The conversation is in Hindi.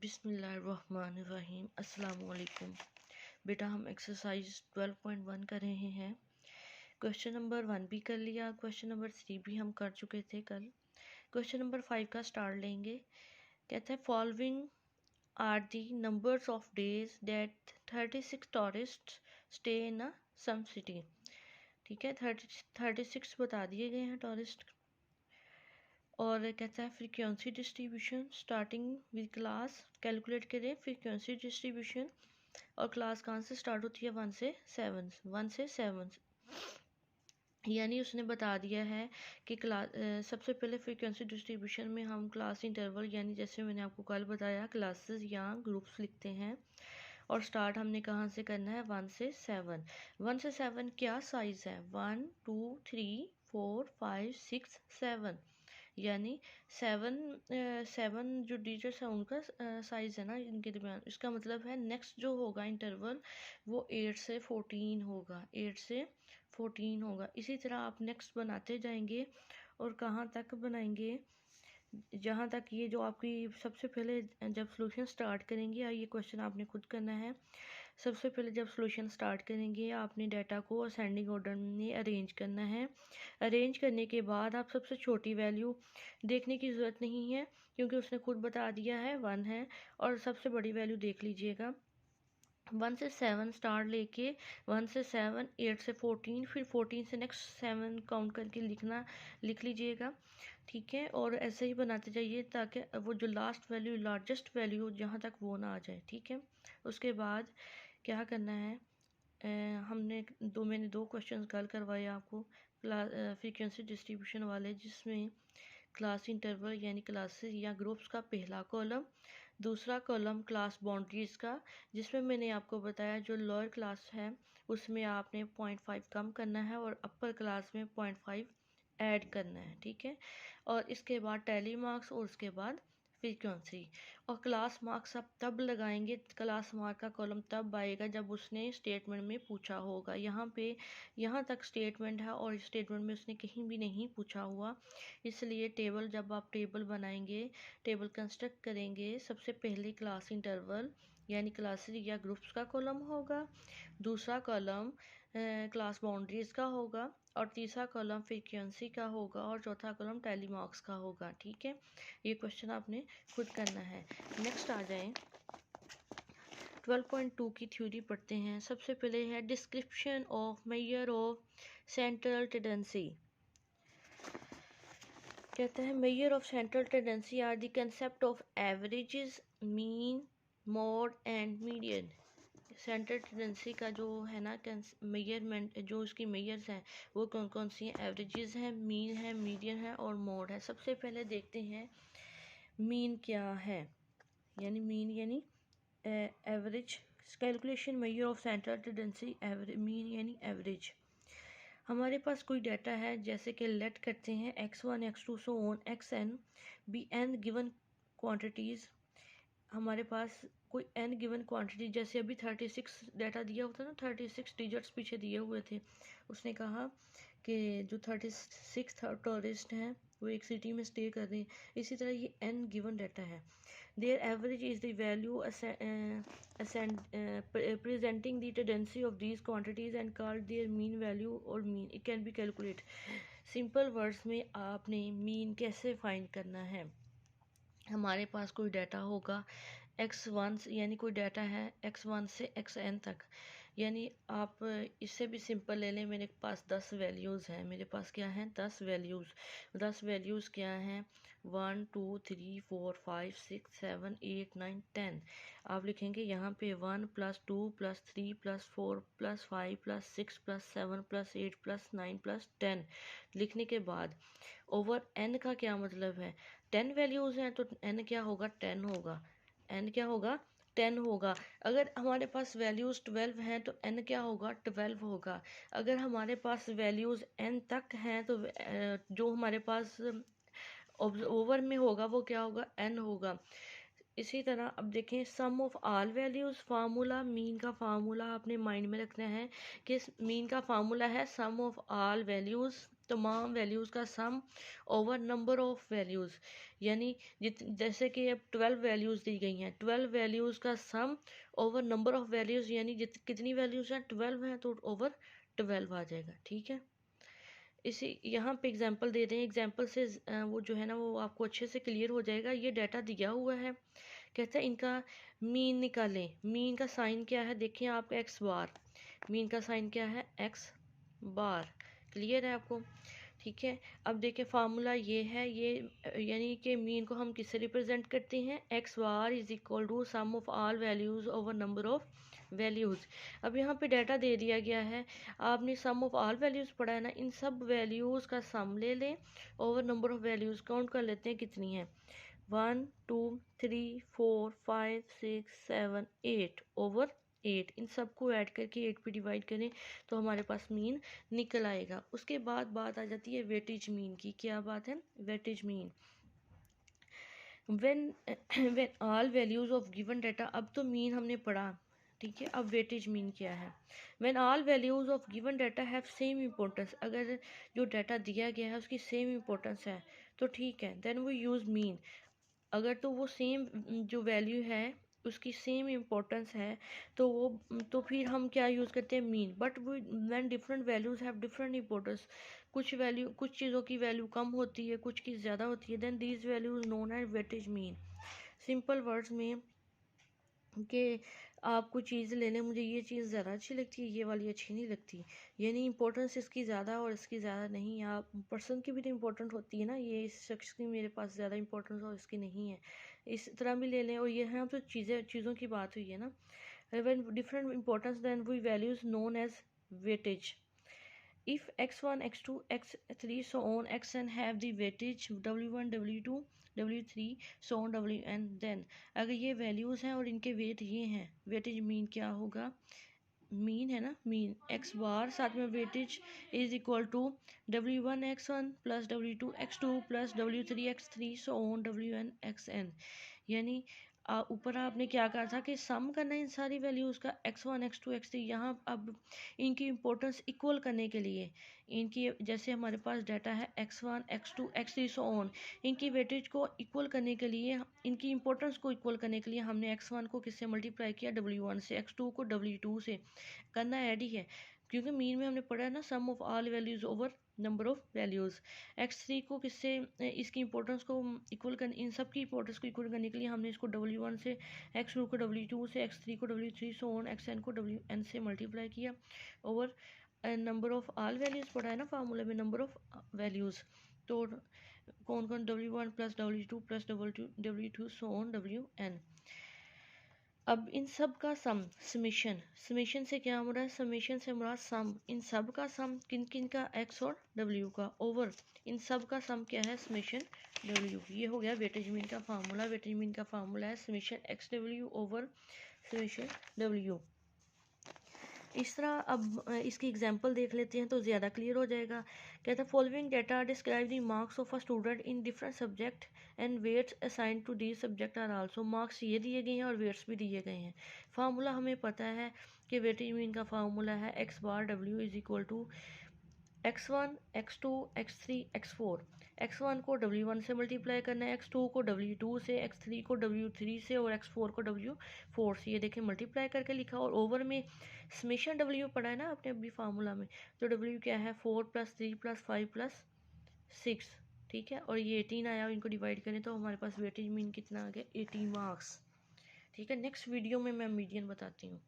बिस्मिल्लाहिर्रहमानिर्रहीम। अस्सलाम वालेकुम। बेटा हम एक्सरसाइज 12.1 कर रहे हैं। क्वेश्चन नंबर 1 भी कर लिया, क्वेश्चन नंबर 3 भी हम कर चुके थे कल। क्वेश्चन नंबर 5 का स्टार्ट लेंगे। कहता है following are the numbers of days that 36 tourist stay in some city. ठीक है, 36 बता दिए गए हैं टूरिस्ट। और कहता है frequency distribution starting with class calculate करें फ्रीक्वेंसी डिस्ट्रीब्यूशन। और क्लास कहाँ से स्टार्ट होती है? 1 से 7। यानी उसने बता दिया है कि क्लास सबसे पहले फ्रीक्वेंसी डिस्ट्रीब्यूशन में हम क्लास इंटरवल यानी जैसे मैंने आपको कल बताया क्लासेस या ग्रुप्स लिखते हैं। और स्टार्ट हमने कहाँ से करना है? 1 से 7। 1 से 7 क्या साइज़ है? 1 2 3 4 5 6 7। यानी 7 जो डिजिट्स हैं उनका साइज़ है ना इनके दरमियान। इसका मतलब है नेक्स्ट जो होगा इंटरवल वो 8 से 14 होगा। 8 से 14 होगा। इसी तरह आप नेक्स्ट बनाते जाएंगे और कहाँ तक बनाएंगे? जहाँ तक ये जो आपकी सबसे पहले जब सॉल्यूशन स्टार्ट करेंगे या ये क्वेश्चन आपने खुद करना है। सबसे पहले जब सॉल्यूशन स्टार्ट करेंगे आपने डाटा को असेंडिंग ऑर्डर में अरेंज करना है। अरेंज करने के बाद आप सबसे छोटी वैल्यू देखने की ज़रूरत नहीं है क्योंकि उसने खुद बता दिया है 1 है। और सबसे बड़ी वैल्यू देख लीजिएगा 1 से 7 स्टार लेके 1 से 7 8 से 14 फिर 14 से नेक्स्ट 7 काउंट करके लिख लीजिएगा। ठीक है, और ऐसे ही बनाते जाइए ताकि वो जो लास्ट वैल्यू लार्जेस्ट वैल्यू जहाँ तक वो ना आ जाए। ठीक है, उसके बाद क्या करना है? मैंने दो क्वेश्चन कल करवाए आपको फ्रीक्वेंसी डिस्ट्रीब्यूशन वाले, जिसमें क्लास इंटरवल यानी क्लासेस या ग्रुप्स का पहला कॉलम, दूसरा कॉलम क्लास बाउंड्रीज का, जिसमें मैंने आपको बताया जो लोअर क्लास है उसमें आपने 0.5 कम करना है और अपर क्लास में 0.5 ऐड करना है। ठीक है, और इसके बाद टैली मार्क्स और उसके बाद फ्रीक्वेंसी। और क्लास मार्क्स आप तब लगाएंगे, क्लास मार्क का कॉलम तब आएगा जब उसने स्टेटमेंट में पूछा होगा। यहाँ तक स्टेटमेंट है और स्टेटमेंट में उसने कहीं भी नहीं पूछा हुआ। इसलिए टेबल जब आप टेबल बनाएंगे, टेबल कंस्ट्रक्ट करेंगे, सबसे पहले क्लास इंटरवल यानी क्लासेस या ग्रुप्स का कॉलम होगा, दूसरा कॉलम क्लास बाउंड्रीज का होगा और तीसरा कॉलम फ्रीक्वेंसी का होगा और चौथा कॉलम टैली मार्क्स का होगा। ठीक है, ये क्वेश्चन आपने खुद करना है। नेक्स्ट आ जाएं 12.2 की थ्योरी पढ़ते हैं। सबसे पहले है description of measure of central tendency. कहते हैं measure of central tendency are the concept of averages, mean, mode and median. Central tendency का जो है ना मेजरमेंट, जो उसकी मेजर्स हैं वो कौन कौन सी हैं? एवरेजेस हैं, मीन है, मीडियन है और मोड है। सबसे पहले देखते हैं मीन क्या है। यानी मीन यानी average. Calculation major of central tendency mean यानी एवरेज। हमारे पास कोई डाटा है जैसे कि लेट करते हैं x1 x2 so on xn be n given quantities. हमारे पास कोई n गिवन क्वांटिटी, जैसे अभी 36 डाटा दिया होता है ना, 36 डिजिट्स पीछे दिए हुए थे। उसने कहा कि जो 36 टूरिस्ट हैं वो एक सिटी में स्टे कर रहे हैं। इसी तरह ये n गिवन डाटा है। There average is the value presenting the tendency of these quantities and called their mean value or mean. It can be calculated. Simple words में आपने मीन कैसे फाइंड करना है? हमारे पास कोई डाटा होगा x1 यानी कोई डाटा है x1 से xn तक। यानी आप इससे भी सिंपल ले लें, मेरे पास 10 वैल्यूज़ हैं। मेरे पास क्या है? 10 वैल्यूज़। 10 वैल्यूज़ क्या हैं? 1 2 3 4 5 6 7 8 9 10। आप लिखेंगे यहाँ पे 1 + 2 + 3 + 4 + 5 + 6 + 7 + 8 + 9 + 10 लिखने के बाद ओवर n का क्या मतलब है? 10 वैल्यूज़ हैं तो n क्या होगा? 10 होगा। n क्या होगा? 10 होगा। अगर हमारे पास वैल्यूज़ 12 हैं तो n क्या होगा? 12 होगा। अगर हमारे पास वैल्यूज़ n तक हैं तो जो हमारे पास ओवर में होगा वो क्या होगा? n होगा। इसी तरह अब देखें sum of all values formula. Mean का फार्मूला आपने माइंड में रखना है कि मीन का फार्मूला है सम ऑफ ऑल वैल्यूज़ तमाम वैल्यूज़ का sum over number of values, यानी जैसे कि अब 12 वैल्यूज़ दी गई हैं, 12 वैल्यूज़ का sum over number of values, यानी कितनी वैल्यूज़ हैं, 12 हैं, तो ओवर 12 आ जाएगा। ठीक है, इसी यहाँ पे एग्जांपल दे दें, एग्जांपल से वो जो है ना वो आपको अच्छे से क्लियर हो जाएगा। ये डाटा दिया हुआ है, कहते हैं इनका मीन निकालें। मीन का साइन क्या है, देखिए आप एक्स बार, मीन का साइन क्या है, एक्स बार। क्लियर है आपको? ठीक है, अब देखिए फार्मूला ये है, ये यानी कि मीन को हम किससे रिप्रेजेंट करते हैं, x bar is equal to sum of all values over number of values. अब यहाँ पे डाटा दे दिया गया है, आपने सम ऑफ ऑल वैल्यूज़ पढ़ा है ना, इन सब वैल्यूज़ का सम ले लें, over number of values count कर लेते हैं कितनी है, 1 2 3 4 5 6 7 8 ओवर 8। इन सबको ऐड करके 8 पे डिवाइड करें तो हमारे पास मीन निकल आएगा। उसके बाद बात आ जाती है वेटेज मीन की। क्या बात है, weightage mean. When when all values of given data, अब तो मीन हमने पढ़ा, ठीक है, अब वेटेज मीन क्या है। When all values of given data have same importance, अगर जो डाटा दिया गया है उसकी सेम इम्पोर्टेंस है तो ठीक है, देन वी यूज़ मीन। अगर तो वो सेम जो वैल्यू है उसकी सेम इम्पोर्टेंस है तो वो तो फिर हम क्या यूज़ करते हैं, मीन। बट वो when different values have different importance, कुछ चीज़ों की वैल्यू कम होती है, कुछ की ज़्यादा होती है, then these values known as weightage mean. Simple words में कि आप कोई चीज़ ले लें, मुझे ये चीज़ ज़्यादा अच्छी लगती है, ये वाली अच्छी नहीं लगती, यानी इंपॉर्टेंस इसकी ज़्यादा और इसकी ज़्यादा नहीं। आप पर्सन की भी तो इम्पोर्टेंट होती है ना, ये इस शख्स की मेरे पास ज़्यादा इंपॉर्टेंस और इसकी नहीं है, इस तरह भी ले लें। और ये यहाँ तो चीज़ों की बात हुई है ना, when different importance then we values known as weightage. If x1, x2, x3, so on, xn have the weightage w1, w2, w3, so on, wn, then अगर ये वैल्यूज़ हैं और इनके वेट ये हैं, वेटेज मीन क्या होगा, मीन है ना, मीन एक्स बार साथ में weightage is equal to w1 x1 plus w2 x2 plus w3 x3 so on wn xn। यानी ऊपर आपने क्या कहा था कि सम करना है इन सारी वैल्यूज़ का, x1 x2 x3। यहाँ अब इनकी इम्पोर्टेंस इक्वल करने के लिए इनकी, जैसे हमारे पास डाटा है x1 x2 x3 so on, इनकी वेटेज को इक्वल करने के लिए, इनकी इंपॉर्टेंस को इक्वल करने के लिए हमने x1 को किससे मल्टीप्लाई किया, w1 से, x2 को w2 से, करना ऐड ही है क्योंकि मीन में हमने पढ़ा है ना sum of all values over number of values. x3 को किससे, इसकी इंपॉर्टेंस को इक्वल कर, इन सब की इंपॉर्टेंस को इक्वल करने के लिए हमने इसको w1 से, x2 को w2 से, x3 को w3 सो ऑन, xn को wn से मल्टीप्लाई किया over number of all values पढ़ा है ना फार्मूला में, नंबर ऑफ वैल्यूज़। तो कौन कौन, w1 plus w2 plus w2 so on wn। अब इन सब का सम, समेशन, समेशन से क्या हो रहा है, समेशन से मुराद सम, इन सब का सम, किन किन का, x और w का, ओवर इन सब का सम क्या है, समेशन w। ये हो गया वेटेज मीन का फार्मूला। वेटेज मीन का फार्मूला है summation xw over summation w। इस तरह अब इसकी एग्जांपल देख लेते हैं तो ज़्यादा क्लियर हो जाएगा। कहता है following data describe the marks of a student in different subject and weights assign to the subject are also. Marks ये दिए गए हैं और वेट्स भी दिए गए हैं। फार्मूला हमें पता है कि वेटेज मीन का फार्मूला है एक्स बार डब्ल्यू is equal to x1 x2 x3 x4। x1 को w1 से मल्टीप्लाई करना है, x2 को w2 से, x3 को w3 से और x4 को w4 से। ये देखें मल्टीप्लाई करके लिखा और ओवर में समेशन w पढ़ा है ना आपने अभी फार्मूला में, तो w क्या है 4 + 3 + 5 + 6, ठीक है, और ये 18 आया, इनको डिवाइड करें तो हमारे पास वेटेज मीन कितना आ गया, 18 मार्क्स। ठीक है, नेक्स्ट वीडियो में मैं मीडियन बताती हूँ।